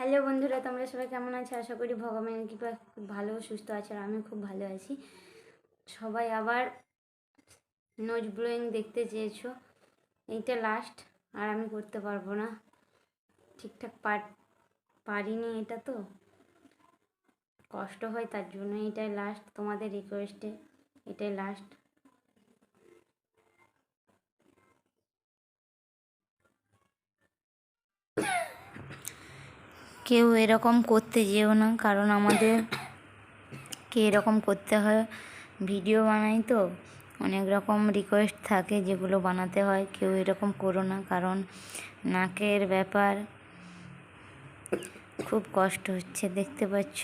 Hello বন্ধুরা, তোমরা সবাই কেমন আছো? আশা করি ভগবানের কৃপায় খুব ভালো সুস্থ আছে। আর আমি খুব ভালো আছি। সবাই আবার নোজ ব্লোয়িং দেখতে চেয়েছো, এইটা লাস্ট। আর আমি করতে পারবো না, ঠিকঠাক পারিনি। এটা তো কষ্ট হয়, তার জন্য এটাই লাস্ট। তোমাদের রিকোয়েস্টে এটাই লাস্ট। কেউ এরকম করতে যেও না, কারণ আমাদেরকে এরকম করতে হয়। ভিডিও বানাই তো অনেক রকম রিকোয়েস্ট থাকে যেগুলো বানাতে হয়। কেউ এরকম করো না, কারণ নাকের ব্যাপার খুব কষ্ট হচ্ছে, দেখতে পাচ্ছ।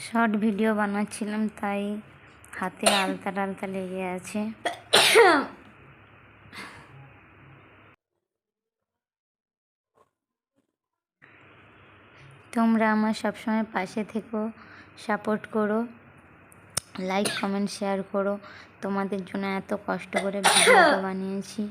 শর্ট ভিডিও বানাচ্ছিলাম, তাই হাতে আলতা টালতা লেগে আছে। তোমরা আমার সবসময় পাশে থেকো, সাপোর্ট করো, লাইক কমেন্ট শেয়ার করো। তোমাদের জন্য এত কষ্ট করে ভিডিওটা বানিয়েছি।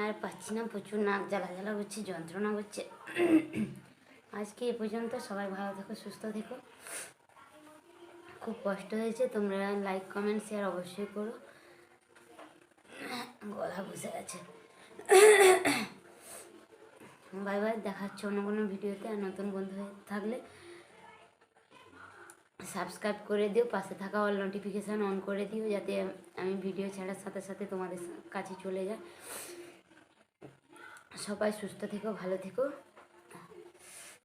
আর পাচ্ছি না, প্রচুর নাক জ্বালা জ্বালা করছে, যন্ত্রণা করছে। আজকে এ পর্যন্ত, সবাই ভালো থেকো, সুস্থ থেকো। খুব কষ্ট হয়েছে, তোমরা লাইক কমেন্ট শেয়ার অবশ্যই করো। গলা বসে গেছে। বাই বাই, দেখা হচ্ছে অন্য কোনো ভিডিওতে। আর নতুন বন্ধু হয়ে থাকলে সাবস্ক্রাইব করে দিও, পাশে থাকা অল নোটিফিকেশান অন করে দিও, যাতে আমি ভিডিও ছাড়ার সাথে সাথে তোমাদের কাছে চলে যায়। সবাই সুস্থ থেকো, ভালো থেকো।